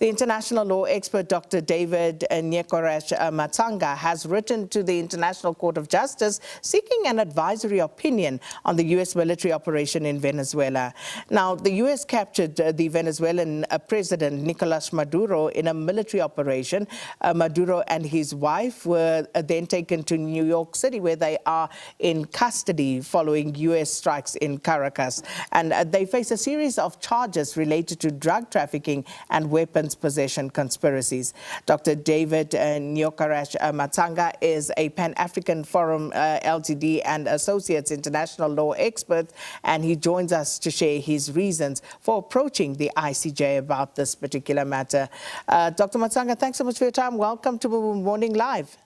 The international law expert Dr. David Matsanga has written to the International Court of Justice seeking an advisory opinion on the U.S. military operation in Venezuela. Now, the U.S. captured the Venezuelan President Nicolas Maduro in a military operation. Maduro and his wife were then taken to New York City, where they are in custody following U.S. strikes in Caracas. And they face a series of charges related to drug trafficking and weapons possession conspiracies. Dr. David Matsanga is a Pan-African Forum Ltd and Associates international law expert, and he joins us to share his reasons for approaching the ICJ about this particular matter. Dr. Matsanga, thanks so much for your time. Welcome to Morning Live.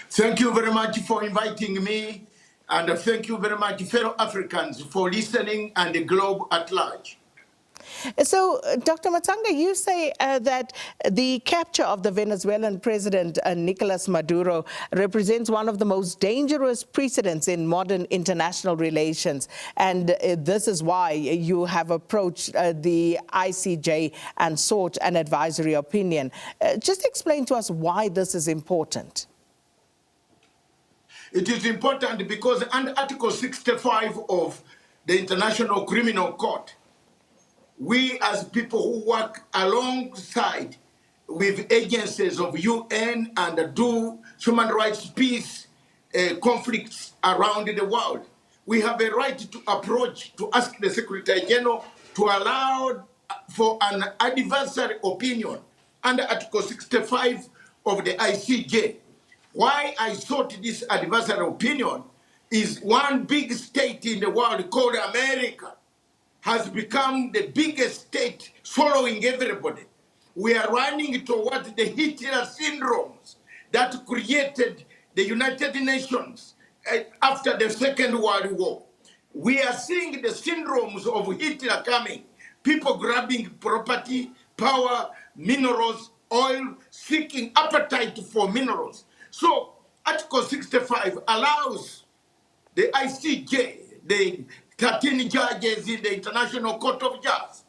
Thank you very much for inviting me, and thank you very much, fellow Africans, for listening and the globe at large. So, Dr. Matsanga, you say that the capture of the Venezuelan president, Nicolas Maduro, represents one of the most dangerous precedents in modern international relations. And this is why you have approached the ICJ and sought an advisory opinion. Just explain to us why this is important. It is important because under Article 65 of the International Criminal Court, we as people who work alongside with agencies of UN and do human rights peace conflicts around the world, we have a right to approach, to ask the Secretary General to allow for an advisory opinion under Article 65 of the ICJ. Why I sought this advisory opinion is one big state in the world called America has become the biggest state swallowing everybody. We are running towards the Hitler syndromes that created the United Nations after the Second World War. We are seeing the syndromes of Hitler coming. People grabbing property, power, minerals, oil, seeking appetite for minerals. So Article 65 allows the ICJ, the 13 judges in the International Court of Justice,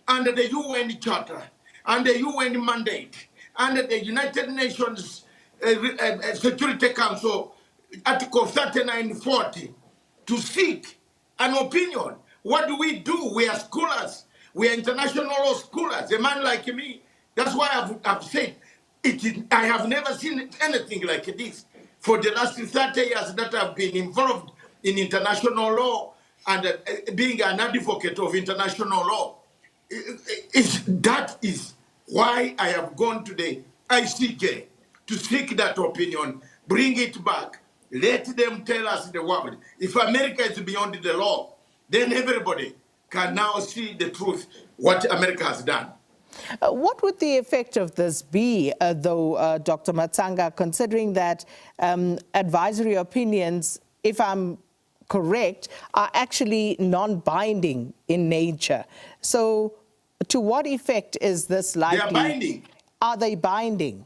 under the UN Charter, and the UN mandate, under the United Nations Security Council, Article 3940, to seek an opinion. What do? We are scholars. We are international law scholars. A man like me, that's why I've said, I have never seen anything like this. For the last 30 years that I've been involved in international law and being an advocate of international law, that is why I have gone to the ICJ to seek that opinion, bring it back, let them tell us the world. If America is beyond the law, then everybody can now see the truth, what America has done. What would the effect of this be, though, Dr. Matsanga, considering that advisory opinions, if I'm correct, are actually non-binding in nature? So to what effect is this likely? They are binding. Are they binding?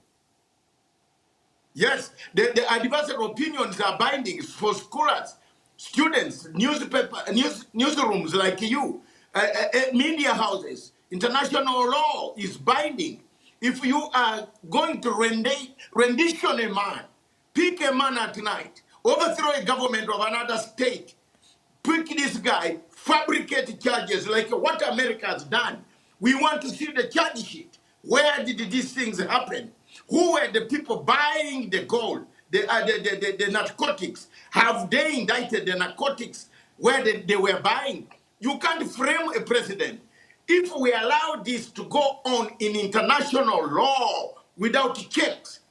Yes, the advisory opinions are binding for scholars, students, newsrooms like you, media houses. International law is binding. If you are going to rendition a man, pick a man at night, overthrow a government of another state, pick this guy, fabricate charges like what America has done. We want to see the charge sheet. Where did these things happen? Who were the people buying the gold, the narcotics? Have they indicted the narcotics where they were buying? You can't frame a president. If we allow this to go on in international law without checks,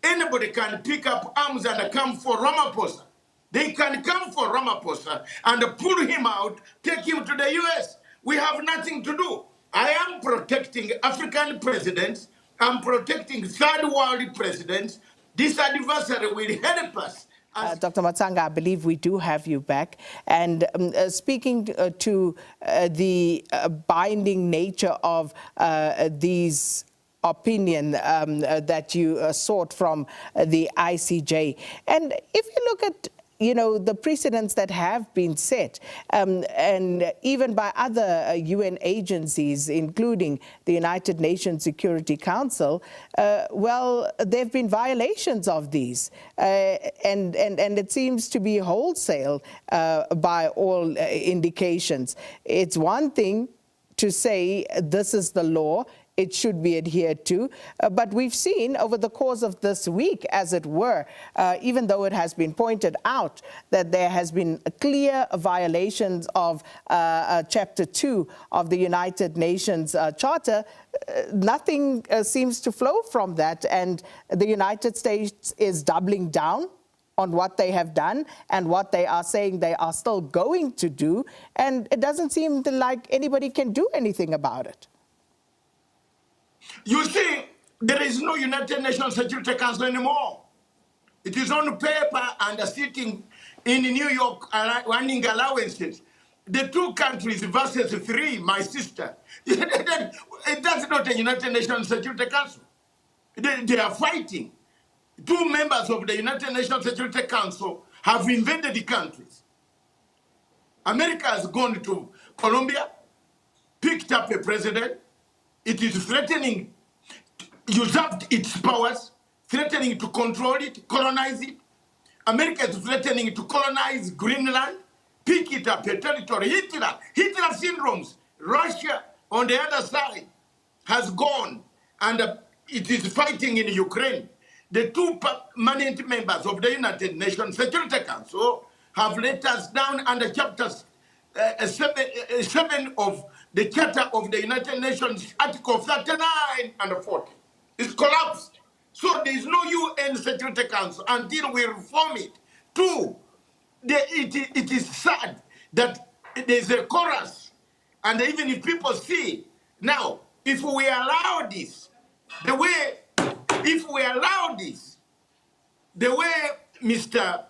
anybody can pick up arms and come for Ramaphosa. They can come for Ramaphosa and pull him out, take him to the US. We have nothing to do. I am protecting African presidents. I'm protecting third world presidents. This adversary will help us. Dr. Matsanga, I believe we do have you back. And speaking to the binding nature of these opinion that you sought from the ICJ. And if you look at you know, the precedents that have been set, and even by other UN agencies, including the United Nations Security Council, well, there have been violations of these, and it seems to be wholesale by all indications. It's one thing to say this is the law, it should be adhered to. But we've seen over the course of this week, as it were, even though it has been pointed out that there has been clear violations of Chapter 2 of the United Nations Charter, nothing seems to flow from that. And the United States is doubling down on what they have done and what they are saying they are still going to do. And it doesn't seem like anybody can do anything about it. You see, there is no United Nations Security Council anymore. It is on paper and sitting in New York running allowances. The 2 countries versus 3, my sister. That's not a United Nations Security Council. They are fighting. 2 members of the United Nations Security Council have invaded the countries. America has gone to Colombia, picked up a president. It is threatening, usurped its powers, threatening to control it, colonize it. America is threatening to colonize Greenland, pick it up a territory. Hitler syndromes. Russia, on the other side, has gone, and it is fighting in Ukraine. The 2 permanent members of the United Nations Security Council have let us down under chapters 7 of the Charter of the United Nations, Article 39 and 40. It's collapsed. So there is no UN Security Council until we reform it. 2, it is sad that there's a chorus, and even if people see, now, if we allow this, the way Mr.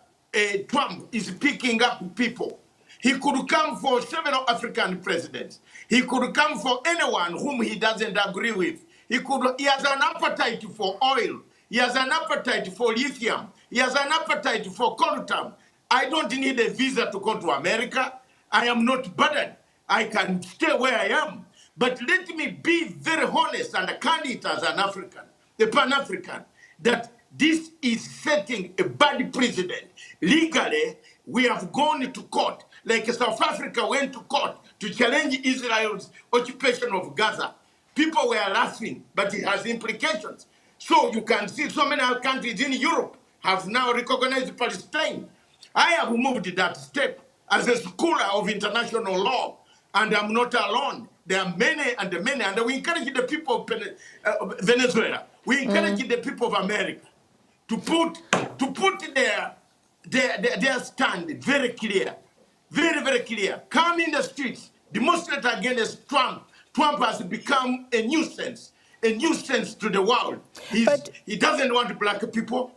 Trump is picking up people, he could come for several African presidents. He could come for anyone whom he doesn't agree with. He has an appetite for oil. He has an appetite for lithium. He has an appetite for coltan. I don't need a visa to go to America. I am not burdened. I can stay where I am. But let me be very honest and candid as an African, a Pan-African, that this is setting a bad precedent. Legally, we have gone to court, like South Africa went to court to challenge Israel's occupation of Gaza. People were laughing, but it has implications. So you can see so many countries in Europe have now recognized Palestine. I have moved that step as a scholar of international law, and I'm not alone. There are many, and we encourage the people of Venezuela. We encourage the people of America to put their stand very clear, very clear. Come in the streets, demonstrate against Trump. Trump has become a nuisance to the world. He doesn't want black people.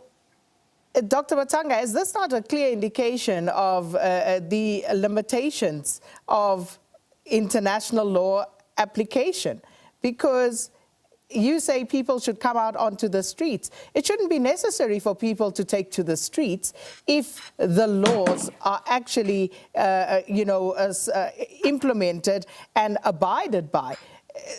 Dr. Matsanga, is this not a clear indication of the limitations of international law application? Because you say people should come out onto the streets. It shouldn't be necessary for people to take to the streets if the laws are actually, implemented and abided by.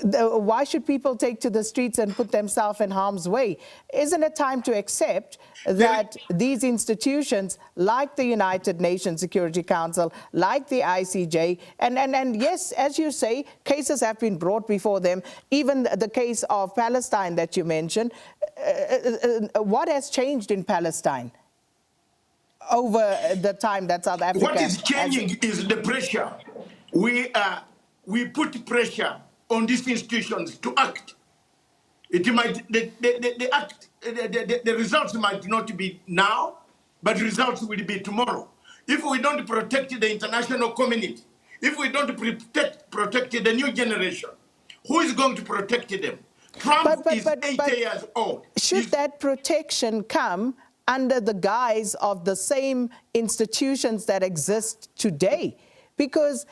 Why should people take to the streets and put themselves in harm's way? Isn't it time to accept that these institutions, like the United Nations Security Council, like the ICJ, and yes, as you say, cases have been brought before them, even the case of Palestine that you mentioned. What has changed in Palestine over the time that South Africa... What is changing is the pressure. We put pressure on these institutions to act. It might the results might not be now, but results will be tomorrow. If we don't protect the international community, if we don't protect the new generation, who is going to protect them? Trump is 80 years old. Should that protection come under the guise of the same institutions that exist today? Because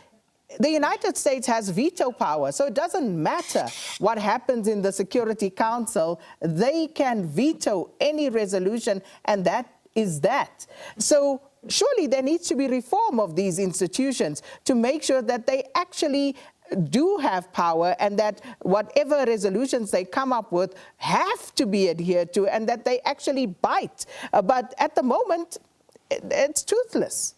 the United States has veto power, so it doesn't matter what happens in the Security Council. They can veto any resolution, and that is that. So surely there needs to be reform of these institutions to make sure that they actually do have power and that whatever resolutions they come up with have to be adhered to and that they actually bite. But at the moment, it's toothless.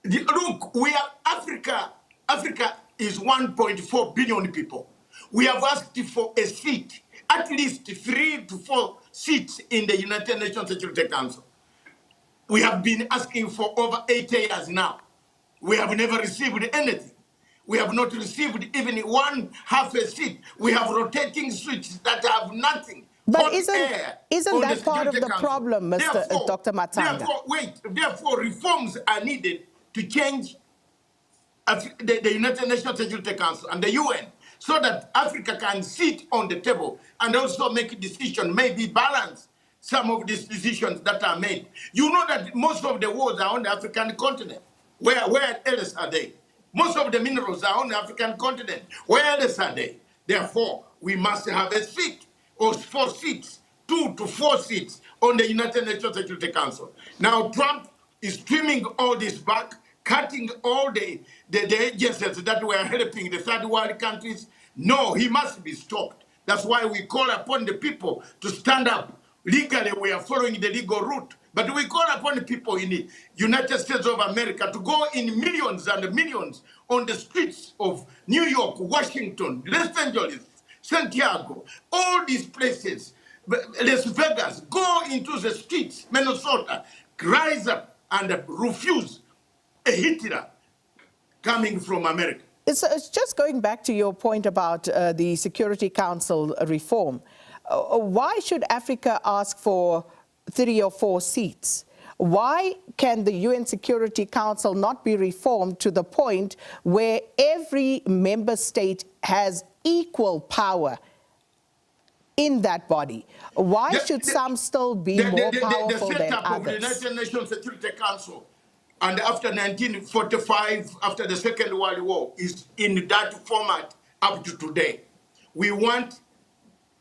Look, we are Africa. Africa is 1.4 billion people. We have asked for a seat, at least 3 to 4 seats in the United Nations Security Council. We have been asking for over 8 years now. We have never received anything. We have not received even one half a seat. We have rotating seats that have nothing. But isn't that part of the problem, Dr. Matsanga? Therefore, reforms are needed to change the United Nations Security Council and the UN so that Africa can sit on the table and also make a decision, maybe balance some of these decisions that are made. You know that most of the wars are on the African continent. Where else are they? Most of the minerals are on the African continent. Where else are they? Therefore, we must have a seat or 4 seats, 2 to 4 seats on the United Nations Security Council. Now, Trump is trimming all this back, cutting all the agencies that were helping the third world countries. No, he must be stopped. That's why we call upon the people to stand up. Legally, we are following the legal route. But we call upon the people in the United States of America to go in millions and millions on the streets of New York, Washington, Los Angeles, Santiago, all these places, Las Vegas, go into the streets, Minnesota, rise up and refuse a Hitler coming from America. It's just going back to your point about the Security Council reform. Why should Africa ask for 3 or 4 seats? Why can the UN Security Council not be reformed to the point where every member state has equal power in that body? Why should some still be more powerful than others? The setup of the United Nations Security Council and after 1945, after the Second World War, is in that format up to today. We want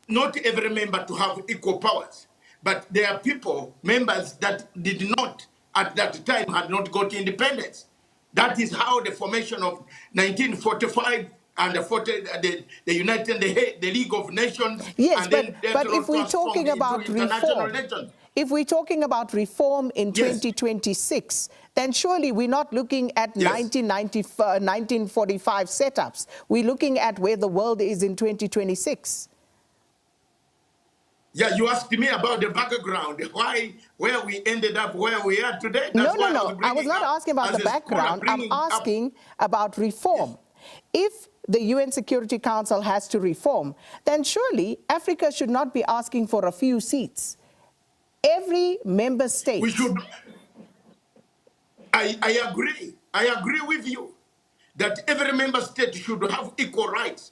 not every member to have equal powers, but there are people, members that did not, at that time, had not got independence. That is how the formation of 1945 and the League of Nations. Yes, and but if we're talking about reform, if we're talking about reform in 2026, then surely we're not looking at 1945 setups. We're looking at where the world is in 2026. Yeah, you asked me about the background, where we ended up where we are today. That's no. I was not asking about the background. I'm asking about reform. Yes. If the UN Security Council has to reform, then surely Africa should not be asking for a few seats. Every member state. We should. I agree. I agree with you that every member state should have equal rights.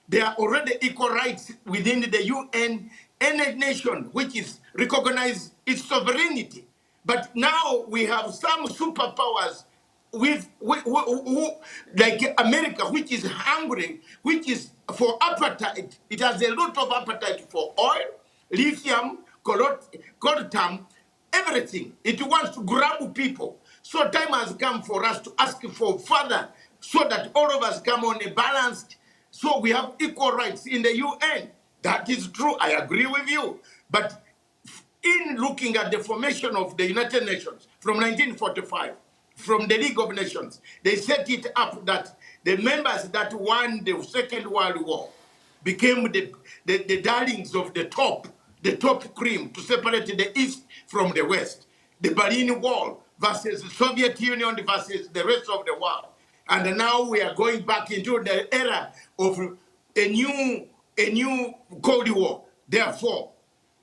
There are already equal rights within the UN. Any nation which is recognized its sovereignty. But now we have some superpowers like America, which is hungry, which is for appetite. It has a lot of appetite for oil, lithium, coltan, everything. It wants to grab people. So time has come for us to ask for further so that all of us come on a balanced, so we have equal rights in the UN. That is true, I agree with you. But in looking at the formation of the United Nations from 1945, from the League of Nations, they set it up that the members that won the Second World War became the darlings of the top cream to separate the East from the West. The Berlin Wall versus the Soviet Union versus the rest of the world. And now we are going back into the era of a new Cold War. Therefore,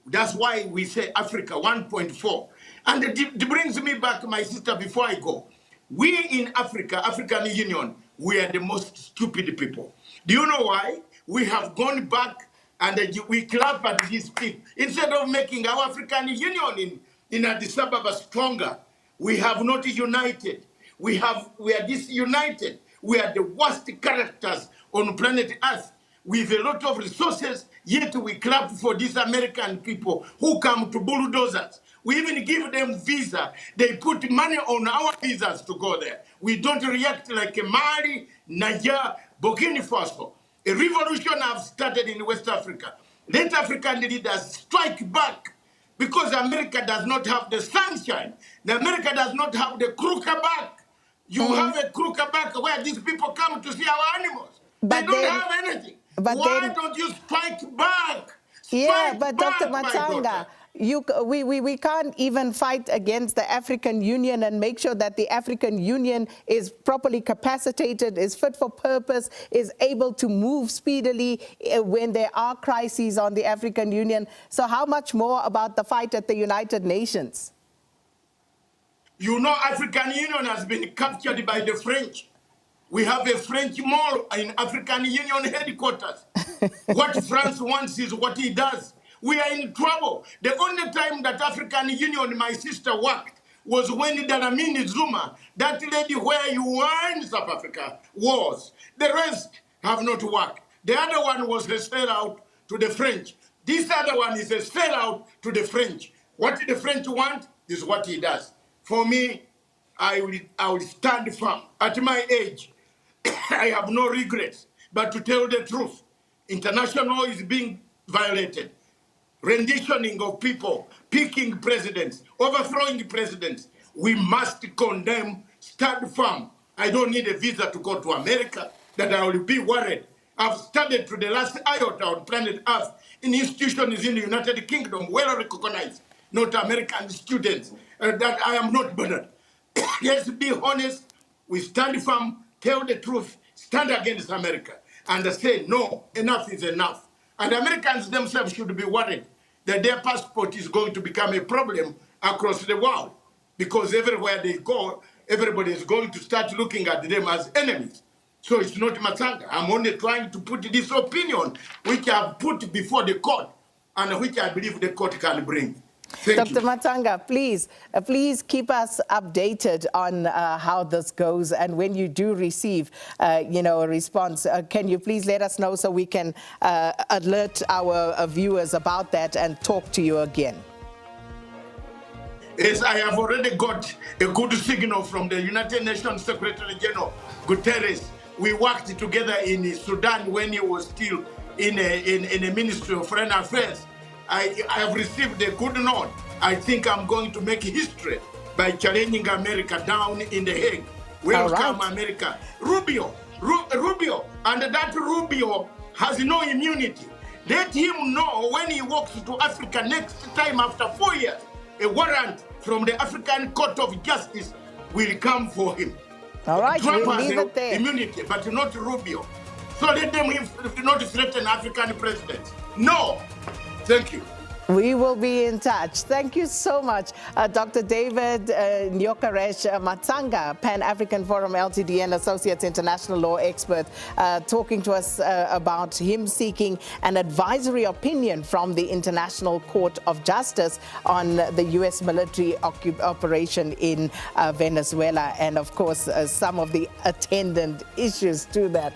that's why we say Africa 1.4. And it brings me back, my sister, before I go. We in Africa, African Union, we are the most stupid people. Do you know why? We have gone back and we clap at these people. Instead of making our African Union in Addis Ababa stronger, we have not united. We are disunited. We are the worst characters on planet Earth with a lot of resources, yet we clap for these American people who come to bulldoze us. We even give them visa. They put money on our visas to go there. We don't react like Mali, Niger, Burkina Faso. A revolution has started in West Africa. Let African leaders strike back because America does not have the sunshine. The America does not have the crooked back. You have a crooked back where these people come to see our animals. They don't have anything. Why don't you strike back? Yeah, Strike but back, Dr. my Matsanga, daughter. we can't even fight against the African Union and make sure that the African Union is properly capacitated, is fit for purpose, is able to move speedily when there are crises on the African Union. So how much more about the fight at the United Nations? You know, African Union has been captured by the French. We have a French mall in African Union headquarters. What France wants is what he does. We are in trouble. The only time that African Union, my sister, worked was when Dlamini Zuma, that lady where you were in South Africa, was. The rest have not worked. The other one was a sellout to the French. This other one is a sellout to the French. What the French want is what he does. For me, I will stand firm. At my age, I have no regrets. But to tell the truth, international law is being violated. Renditioning of people, picking presidents, overthrowing presidents. We must condemn, stand firm. I don't need a visa to go to America that I will be worried. I've studied to the last iota on planet Earth in institutions in the United Kingdom, well recognized, not American students, that I am not burdened. Let's be honest, we stand firm, tell the truth, stand against America, and say, no, enough is enough. And Americans themselves should be worried that their passport is going to become a problem across the world, because everywhere they go, everybody is going to start looking at them as enemies. So it's not Matsanga. I'm only trying to put this opinion, which I've put before the court, and which I believe the court can bring. Thank Dr. you. Matsanga, please keep us updated on how this goes, and when you do receive, a response, can you please let us know so we can alert our viewers about that and talk to you again? Yes, I have already got a good signal from the United Nations Secretary General Guterres. We worked together in Sudan when he was still in a Ministry of Foreign Affairs. I have received a good note. I think I'm going to make history by challenging America down in The Hague. Welcome, right. America. Rubio, and that Rubio has no immunity. Let him know when he walks to Africa next time after 4 years, a warrant from the African Court of Justice will come for him. All right, Trump we'll has leave it there. immunity, but not Rubio. So let them not threaten African presidents. No. Thank you. We will be in touch. Thank you so much, Dr. David Nyokaresh Matsanga, Pan-African Forum Ltd and Associates International Law expert, talking to us about him seeking an advisory opinion from the International Court of Justice on the U.S. military operation in Venezuela, and of course some of the attendant issues to that.